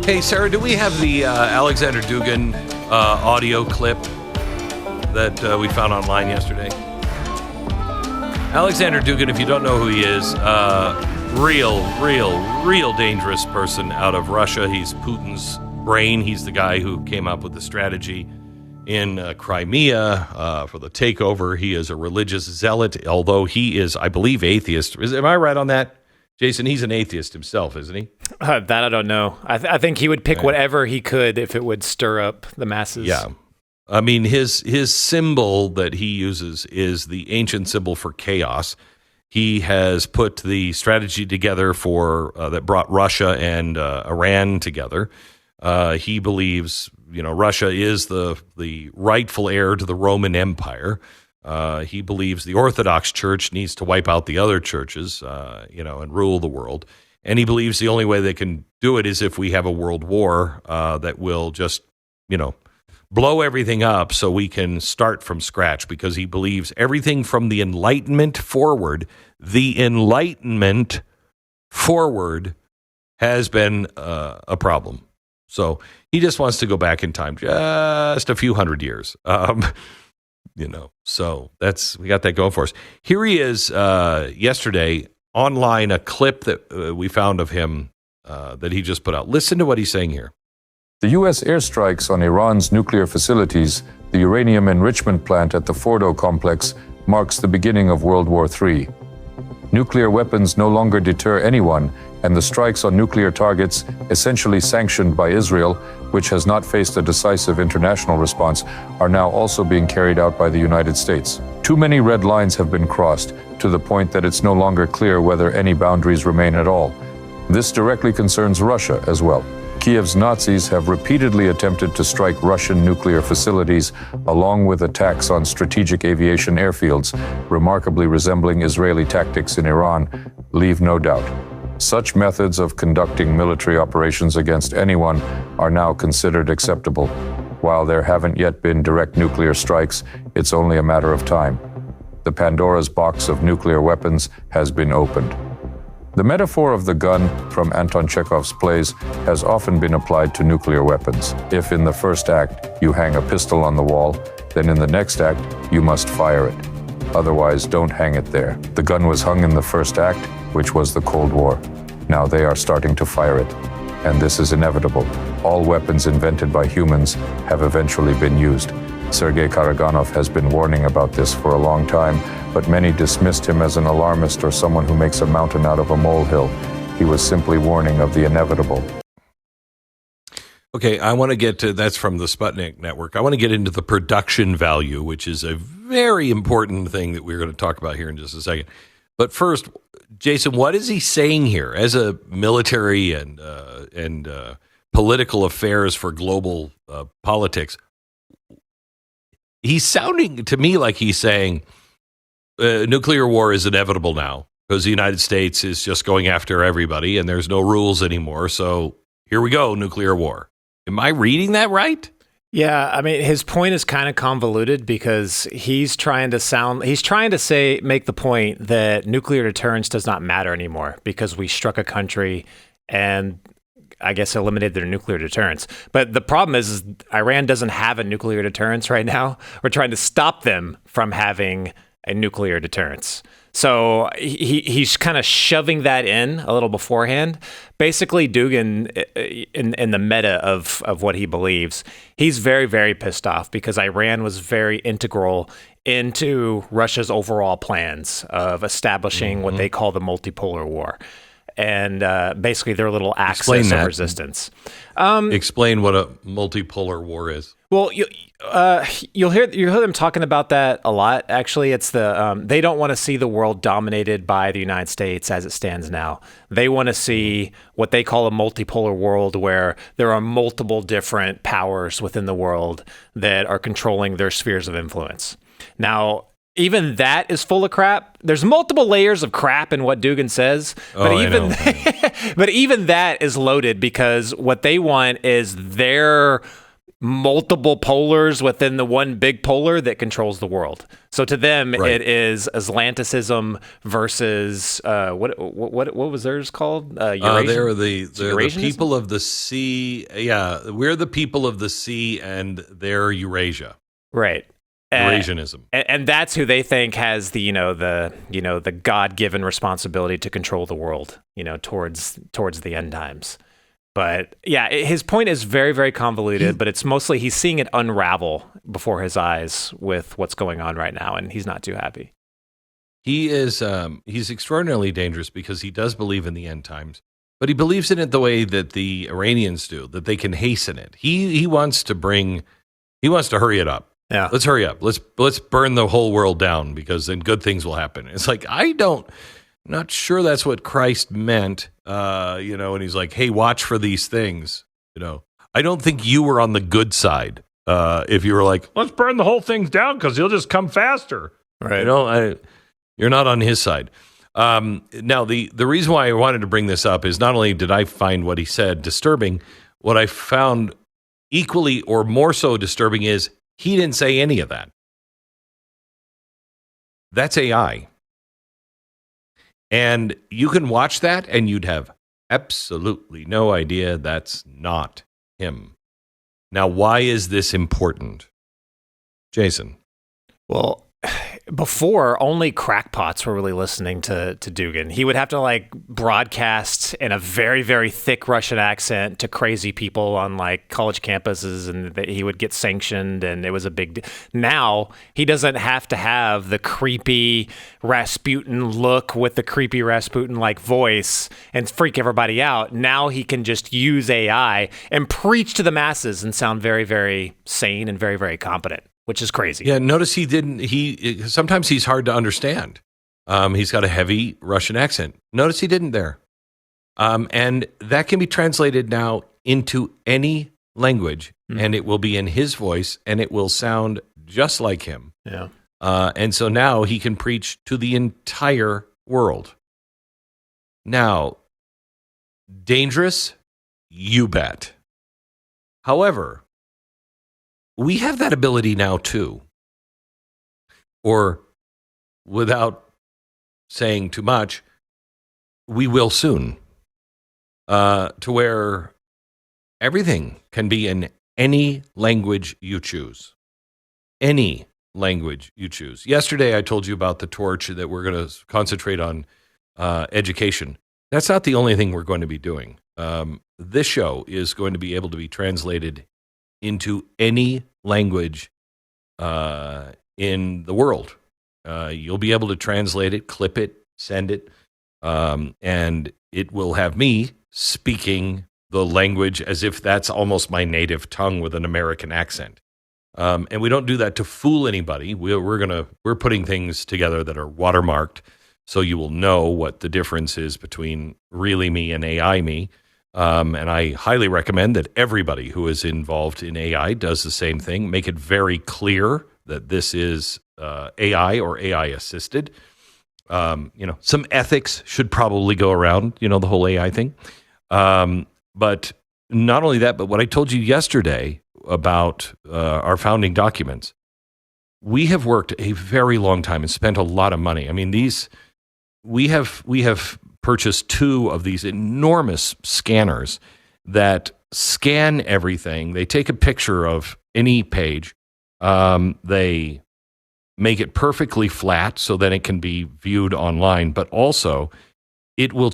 Hey, Sarah, do we have the Aleksandr Dugin audio clip that we found online yesterday? Aleksandr Dugin, if you don't know who he is, real dangerous person out of Russia. He's Putin's brain. He's the guy who came up with the strategy in Crimea for the takeover. He is a religious zealot, although he is, I believe, atheist. Am I right on that? Jason, he's an atheist himself, isn't he? That I don't know. I think he would pick whatever he could if it would stir up the masses. Yeah. I mean, his symbol that he uses is the ancient symbol for chaos. He has put the strategy together for that brought Russia and Iran together. He believes, Russia is the rightful heir to the Roman Empire. He believes the Orthodox Church needs to wipe out the other churches, and rule the world. And he believes the only way they can do it is if we have a world war that will just, blow everything up so we can start from scratch, because he believes everything from the Enlightenment forward has been a problem. So he just wants to go back in time just a few hundred years. So we got that going for us. Here he is yesterday online, a clip that we found of him that he just put out. Listen to what he's saying here. The U.S. airstrikes on Iran's nuclear facilities, the uranium enrichment plant at the Fordo complex, marks the beginning of World War III. Nuclear weapons no longer deter anyone, and the strikes on nuclear targets, essentially sanctioned by Israel, which has not faced a decisive international response, are now also being carried out by the United States. Too many red lines have been crossed, to the point that it's no longer clear whether any boundaries remain at all. This directly concerns Russia as well. Kiev's Nazis have repeatedly attempted to strike Russian nuclear facilities, along with attacks on strategic aviation airfields, remarkably resembling Israeli tactics in Iran, leave no doubt. Such methods of conducting military operations against anyone are now considered acceptable. While there haven't yet been direct nuclear strikes, it's only a matter of time. The Pandora's box of nuclear weapons has been opened. The metaphor of the gun from Anton Chekhov's plays has often been applied to nuclear weapons. If in the first act you hang a pistol on the wall, then in the next act you must fire it. Otherwise, don't hang it there. The gun was hung in the first act, which was the Cold War. Now they are starting to fire it. And this is inevitable. All weapons invented by humans have eventually been used. Sergei Karaganov has been warning about this for a long time, but many dismissed him as an alarmist or someone who makes a mountain out of a molehill. He was simply warning of the inevitable. Okay, I want to get to, that's from the Sputnik Network. I want to get into the production value, which is a very important thing that we're going to talk about here in just a second. But first, Jason, what is he saying here as a military and political affairs for global politics? He's sounding to me like he's saying nuclear war is inevitable now because the United States is just going after everybody and there's no rules anymore. So here we go, nuclear war. Am I reading that right? Yeah, I mean, his point is kind of convoluted because he's trying to make the point that nuclear deterrence does not matter anymore because we struck a country and I guess eliminated their nuclear deterrence. But the problem is Iran doesn't have a nuclear deterrence right now. We're trying to stop them from having a nuclear deterrence. So he's kind of shoving that in a little beforehand. Basically, Dugin, in the meta of what he believes, he's very, very pissed off because Iran was very integral into Russia's overall plans of establishing what they call the multipolar war. And basically their little axis of resistance. Explain what a multipolar war is. Well, you'll hear them talking about that a lot. Actually, it's they don't want to see the world dominated by the United States as it stands now. They want to see what they call a multipolar world where there are multiple different powers within the world that are controlling their spheres of influence. Now, even that is full of crap. There's multiple layers of crap in what Dugin says, but but even that is loaded because what they want is their multiple polars within the one big polar that controls the world. So to them, it is Atlanticism versus what was theirs called? They're the people of the sea. Yeah, we're the people of the sea, and they're Eurasia. Right. Eurasianism, and that's who they think has the God-given responsibility to control the world, towards the end times. But yeah, his point is very, very convoluted, but it's mostly he's seeing it unravel before his eyes with what's going on right now, and he's not too happy. He is he's extraordinarily dangerous because he does believe in the end times, but he believes in it the way that the Iranians do, that they can hasten it. He wants to hurry it up. Yeah. Let's hurry up. Let's burn the whole world down because then good things will happen. It's like, not sure that's what Christ meant, and he's like, hey, watch for these things. I don't think you were on the good side if you were like, let's burn the whole thing down because he'll just come faster. Right. You're not on his side. Now, the reason why I wanted to bring this up is not only did I find what he said disturbing, what I found equally or more so disturbing is he didn't say any of that. That's AI. And you can watch that and you'd have absolutely no idea that's not him. Now, why is this important? Jason. Well, before, only crackpots were really listening to Dugin. He would have to broadcast in a very, very thick Russian accent to crazy people on college campuses, and he would get sanctioned, and it was a big deal. Now he doesn't have to have the creepy Rasputin look with the creepy Rasputin-like voice and freak everybody out. Now he can just use AI and preach to the masses and sound very, very sane and very, very competent, which is crazy. Yeah, notice sometimes he's hard to understand. He's got a heavy Russian accent. Notice he didn't there. And that can be translated now into any language, and it will be in his voice, and it will sound just like him. Yeah. And so now he can preach to the entire world. Now, dangerous? You bet. However, we have that ability now too. Or, without saying too much, we will soon. To where everything can be in any language you choose. Any language you choose. Yesterday I told you about the torch that we're going to concentrate on education. That's not the only thing we're going to be doing. This show is going to be able to be translated into any language in the world. You'll be able to translate it, clip it, send it, and it will have me speaking the language as if that's almost my native tongue with an American accent. And we don't do that to fool anybody. We're putting things together that are watermarked, so you will know what the difference is between really me and AI me. And I highly recommend that everybody who is involved in AI does the same thing. Make it very clear that this is AI or AI assisted. Some ethics should probably go around, the whole AI thing. But not only that, but what I told you yesterday about our founding documents, we have worked a very long time and spent a lot of money. I mean, we have purchased 2 of these enormous scanners that scan everything. They take a picture of any page. They make it perfectly flat so that it can be viewed online, but also it will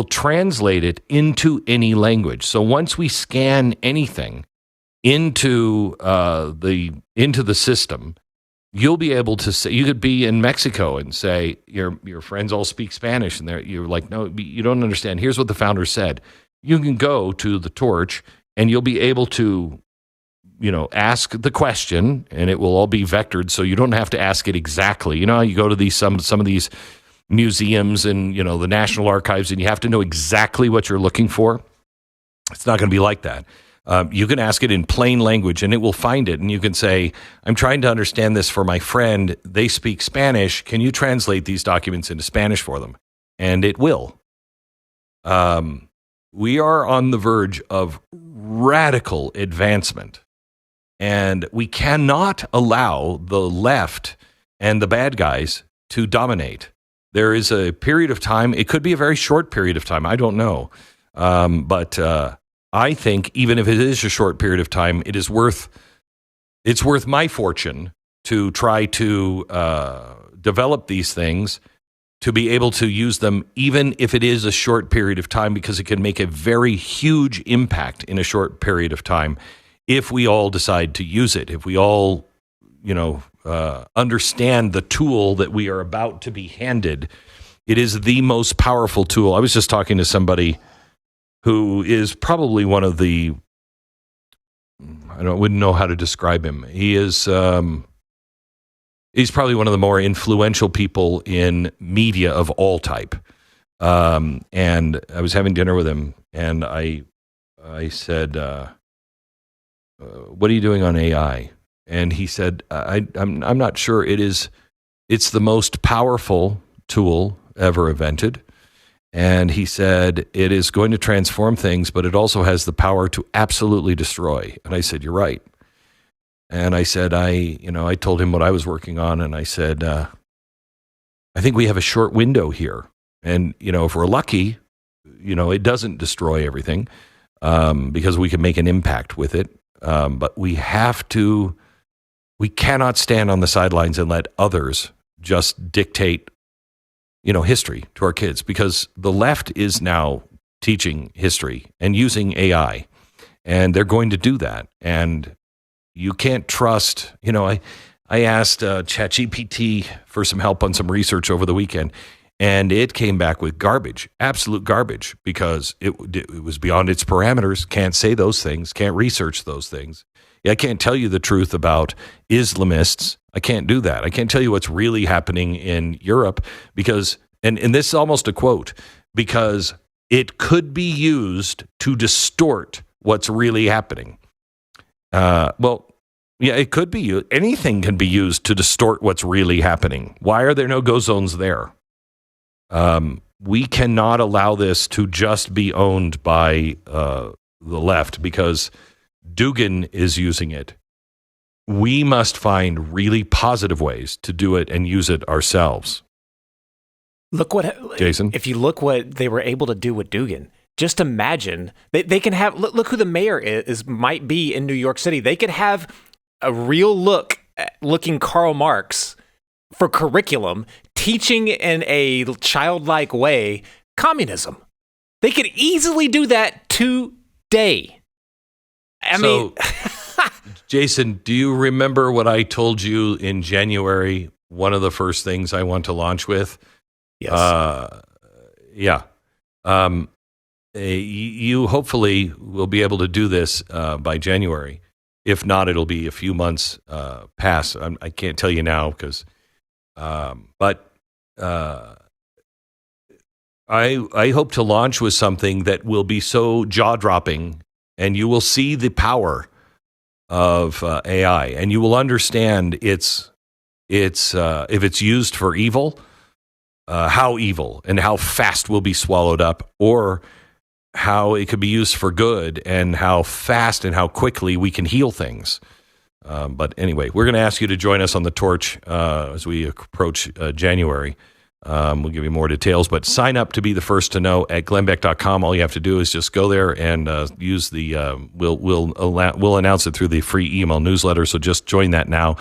translate it into any language. So once we scan anything into the system, you'll be able to say, you could be in Mexico and say, your friends all speak Spanish, and you're like, no, you don't understand. Here's what the founder said. You can go to the torch and you'll be able to, ask the question, and it will all be vectored, so you don't have to ask it exactly. You know how you go to some of these museums and, the National Archives, and you have to know exactly what you're looking for? It's not going to be like that. You can ask it in plain language and it will find it. And you can say, I'm trying to understand this for my friend. They speak Spanish. Can you translate these documents into Spanish for them? And it will. We are on the verge of radical advancement And we cannot allow the left and the bad guys to dominate. There is a period of time, it could be a very short period of time, I don't know. But I think even if it is a short period of time, it's worth my fortune to try to develop these things, to be able to use them, even if it is a short period of time, because it can make a very huge impact in a short period of time if we all decide to use it, if we all, understand the tool that we are about to be handed. It is the most powerful tool. I was just talking to somebody who is probably one of the, wouldn't know how to describe him. He is, he's probably one of the more influential people in media of all type. And I was having dinner with him, and I said, what are you doing on AI? And he said, I'm not sure. It's the most powerful tool ever invented. And he said, it is going to transform things, but it also has the power to absolutely destroy. And I said, you're right. And I said, I told him what I was working on. And I said, I think we have a short window here. And, if we're lucky, it doesn't destroy everything, because we can make an impact with it. But we cannot stand on the sidelines and let others just dictate, history to our kids, because the left is now teaching history and using AI, and they're going to do that. And you can't trust, I asked ChatGPT for some help on some research over the weekend, and it came back with garbage, absolute garbage, because it was beyond its parameters. Can't say those things, can't research those things. I can't tell you the truth about Islamists. I can't do that. I can't tell you what's really happening in Europe, because, and this is almost a quote, because it could be used to distort what's really happening. It could be used. Anything can be used to distort what's really happening. Why are there no go zones there? We cannot allow this to just be owned by the left, because Dugin is using it. We must find really positive ways to do it and use it ourselves. Look what, Jason, if you look what they were able to do with Dugin, just imagine they can have, look who the mayor might be in New York City. They could have a real looking Karl Marx for curriculum, teaching in a childlike way communism. They could easily do that today. I mean, Jason, do you remember what I told you in January? One of the first things I want to launch with? Yes. Yeah. You hopefully will be able to do this by January. If not, it'll be a few months past. I can't tell you now because, but I hope to launch with something that will be so jaw-dropping, and you will see the power of AI, and you will understand its if it's used for evil, how evil and how fast will be swallowed up, or how it could be used for good and how fast and how quickly we can heal things. But anyway, we're going to ask you to join us on the torch as we approach January. We'll give you more details, but sign up to be the first to know at glennbeck.com. All you have to do is just go there and use the, we'll announce it through the free email newsletter. So just join that now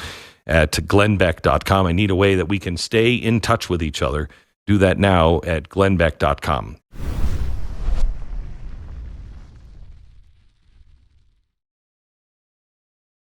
at glennbeck.com. I need a way that we can stay in touch with each other. Do that now at glennbeck.com.